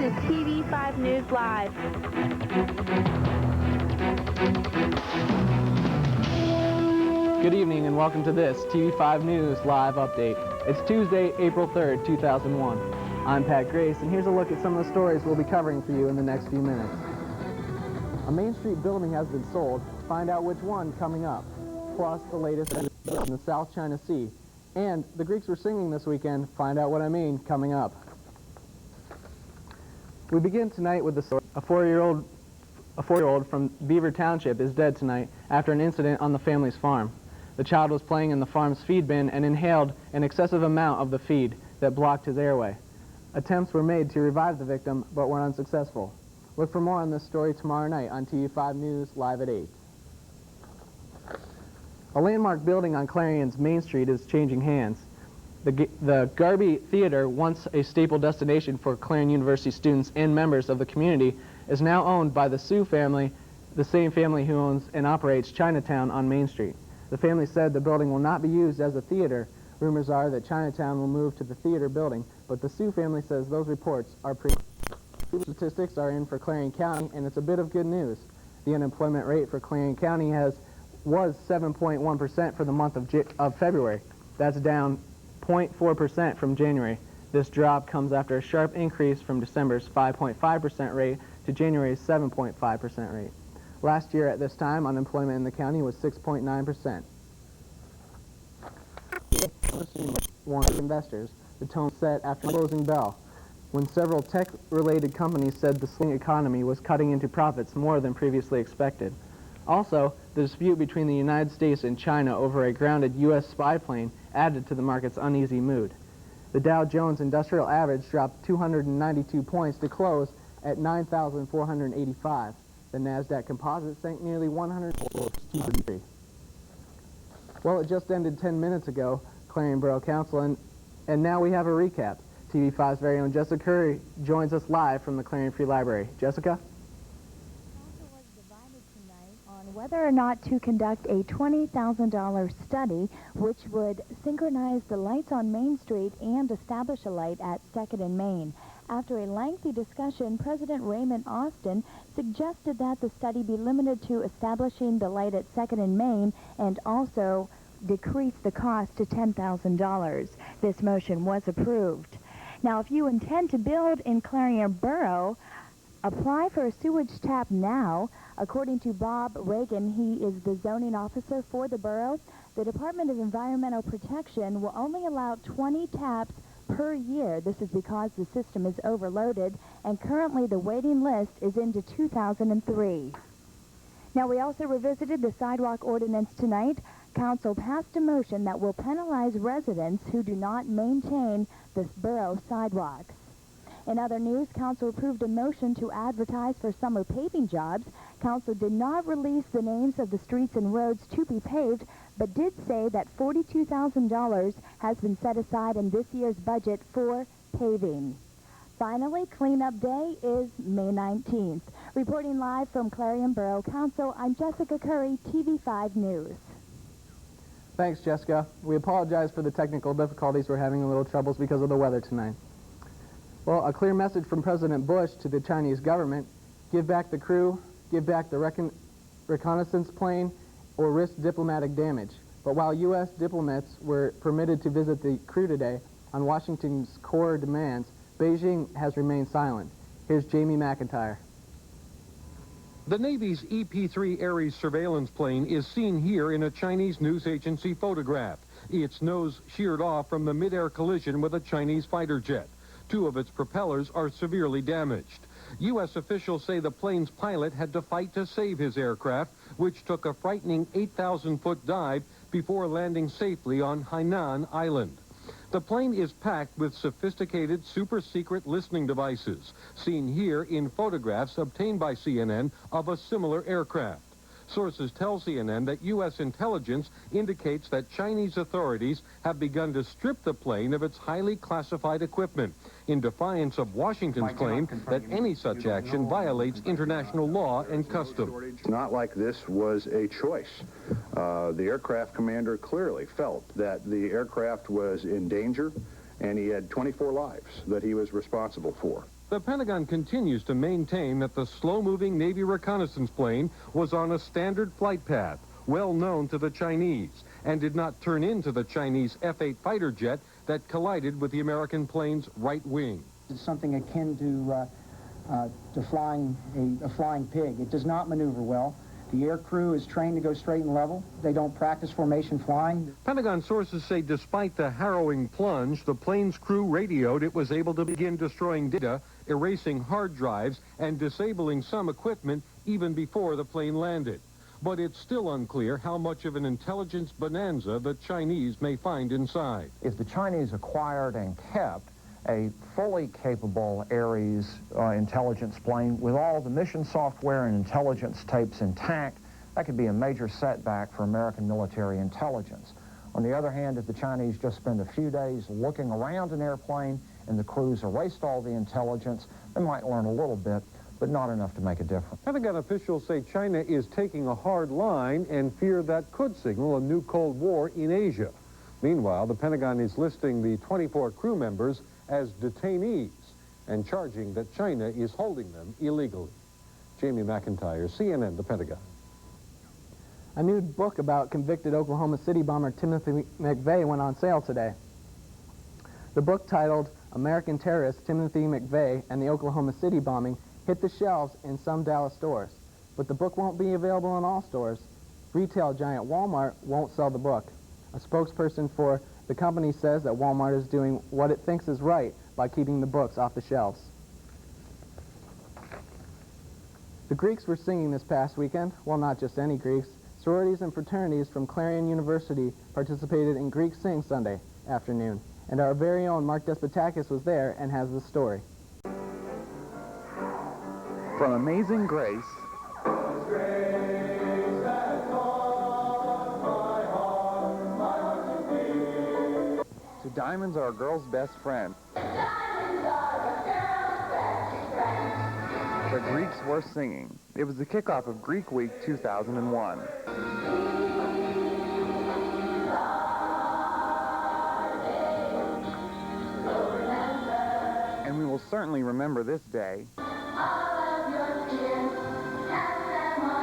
is TV5 News Live. Good evening and welcome to this TV5 News Live Update. It's Tuesday, April 3rd, 2001. I'm Pat Grace, and here's a look at some of the stories we'll be covering for you in the next few minutes. A Main Street building has been sold. Find out which one coming up. Plus the latest in the South China Sea. And the Greeks were singing this weekend. Find out what I mean coming up. We begin tonight with the story. A four-year-old from Beaver Township is dead tonight after an incident on the family's farm. The child was playing in the farm's feed bin and inhaled an excessive amount of the feed that blocked his airway. Attempts were made to revive the victim, but were unsuccessful. Look for more on this story tomorrow night on TV5 News, live at 8. A landmark building on Clarion's Main Street is changing hands. The Garby Theater, once a staple destination for Clarion University students and members of the community, is now owned by the Su family, the same family who owns and operates Chinatown on Main Street. The family said the building will not be used as a theater. Rumors are that Chinatown will move to the theater building, but the Su family says those reports are statistics are in for Clarion County, and it's a bit of good news. The unemployment rate for Clarion County was 7.1% for the month of February. That's down 0.4% from January. This drop comes after a sharp increase from December's 5.5% rate to January's 7.5% rate. Last year at this time, unemployment in the county was 6.9%. Warned investors. The tone set after the closing bell, when several tech-related companies said the swing economy was cutting into profits more than previously expected. Also, the dispute between the United States and China over a grounded U.S. spy plane added to the market's uneasy mood. The Dow Jones Industrial Average dropped 292 points to close at 9,485. The NASDAQ Composite sank nearly 100. Well, it just ended 10 minutes ago, Clarion Borough Council, and now we have a recap. TV5's very own Jessica Curry joins us live from the Clarion Free Library. Jessica? Council was divided tonight on whether or not to conduct a $20,000 study which would synchronize the lights on Main Street and establish a light at 2nd and Main. After a lengthy discussion, President Raymond Austin suggested that the study be limited to establishing the light at 2nd and Main and also decrease the cost to $10,000. This motion was approved. Now, if you intend to build in Clarion Borough, apply for a sewage tap now. According to Bob Reagan, he is the zoning officer for the borough. The Department of Environmental Protection will only allow 20 taps per year. This is because the system is overloaded, and currently the waiting list is into 2003. Now, we also revisited the sidewalk ordinance tonight. Council passed a motion that will penalize residents who do not maintain the borough sidewalks. In other news, Council approved a motion to advertise for summer paving jobs. Council did not release the names of the streets and roads to be paved, but did say that $42,000 has been set aside in this year's budget for paving. Finally, cleanup day is May 19th. Reporting live from Clarion Borough Council, I'm Jessica Curry, TV5 News. Thanks, Jessica. We apologize for the technical difficulties. We're having a little troubles because of the weather tonight. Well, a clear message from President Bush to the Chinese government: give back the crew, give back the reconnaissance plane, or risk diplomatic damage. But while U.S. diplomats were permitted to visit the crew today on Washington's core demands, Beijing has remained silent. Here's Jamie McIntyre. The Navy's EP-3 Ares surveillance plane is seen here in a Chinese news agency photograph. Its nose sheared off from the mid-air collision with a Chinese fighter jet. Two of its propellers are severely damaged. U.S. officials say the plane's pilot had to fight to save his aircraft, which took a frightening 8,000-foot dive before landing safely on Hainan Island. The plane is packed with sophisticated, super-secret listening devices, seen here in photographs obtained by CNN of a similar aircraft. Sources tell CNN that U.S. intelligence indicates that Chinese authorities have begun to strip the plane of its highly classified equipment, in defiance of Washington's claim that any such action violates international law and custom. It's not like this was a choice. The aircraft commander clearly felt that the aircraft was in danger, and he had 24 lives that he was responsible for. The Pentagon continues to maintain that the slow-moving Navy reconnaissance plane was on a standard flight path, well known to the Chinese, and did not turn into the Chinese F-8 fighter jet that collided with the American plane's right wing. It's something akin to flying a flying pig. It does not maneuver well. The air crew is trained to go straight and level. They don't practice formation flying. Pentagon sources say despite the harrowing plunge, the plane's crew radioed it was able to begin destroying data, erasing hard drives, and disabling some equipment even before the plane landed. But it's still unclear how much of an intelligence bonanza the Chinese may find inside. If the Chinese acquired and kept a fully capable Ares intelligence plane with all the mission software and intelligence tapes intact, that could be a major setback for American military intelligence. On the other hand, if the Chinese just spend a few days looking around an airplane and the crews erased all the intelligence, they might learn a little bit, but not enough to make a difference. Pentagon officials say China is taking a hard line and fear that could signal a new Cold War in Asia. Meanwhile, the Pentagon is listing the 24 crew members as detainees and charging that China is holding them illegally. Jamie McIntyre, CNN, The Pentagon. A new book about convicted Oklahoma City bomber Timothy McVeigh went on sale today. The book, titled American Terrorist Timothy McVeigh and the Oklahoma City Bombing, hit the shelves in some Dallas stores, but the book won't be available in all stores. Retail giant Walmart won't sell the book. A spokesperson for the company says that Walmart is doing what it thinks is right by keeping the books off the shelves. The Greeks were singing this past weekend. Well, not just any Greeks. Sororities and fraternities from Clarion University participated in Greek Sing Sunday afternoon, and our very own Mark Despotakis was there and has the story. From Amazing Grace to Diamonds Are a Girl's Best Friend, the Greeks were singing. It was the kickoff of Greek Week 2001. And we will certainly remember this day.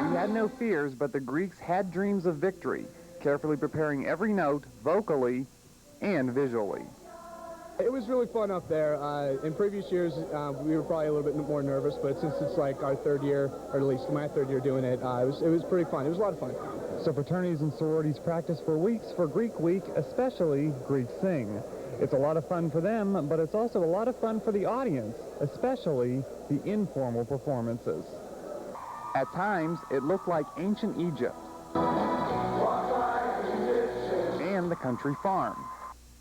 We had no fears, but the Greeks had dreams of victory, carefully preparing every note vocally and visually. It was really fun up there. In previous years, we were probably a little bit more nervous, but since it's like our third year, or at least my third year doing it, it was pretty fun. It was a lot of fun. So fraternities and sororities practice for weeks for Greek Week, especially Greek Sing. It's a lot of fun for them, but it's also a lot of fun for the audience, especially the informal performances. At times, it looked like ancient Egypt and the country farm.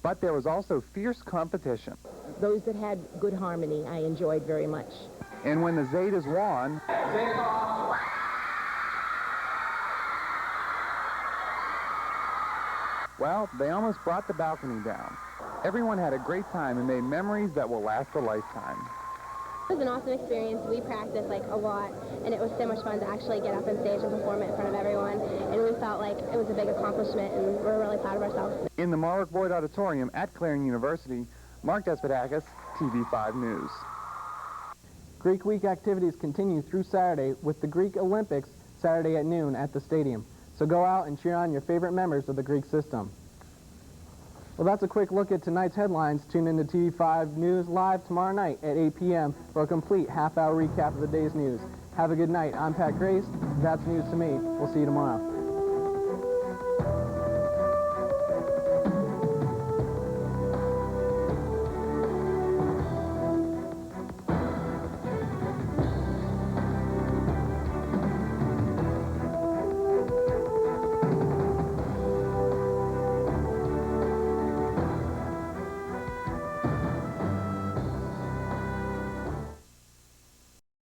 But there was also fierce competition. Those that had good harmony, I enjoyed very much. And when the Zetas won, well, they almost brought the balcony down. Everyone had a great time and made memories that will last a lifetime. It was an awesome experience. We practiced like a lot, and it was so much fun to actually get up on stage and perform it in front of everyone. And we felt like it was a big accomplishment, and we're really proud of ourselves. In the Mark Boyd Auditorium at Clarion University, Mark Despotakis, TV5 News. Greek Week activities continue through Saturday with the Greek Olympics Saturday at noon at the stadium. So go out and cheer on your favorite members of the Greek system. Well, that's a quick look at tonight's headlines. Tune in to TV5 News live tomorrow night at 8 p.m. for a complete half-hour recap of the day's news. Have a good night. I'm Pat Grace. That's news to me. We'll see you tomorrow.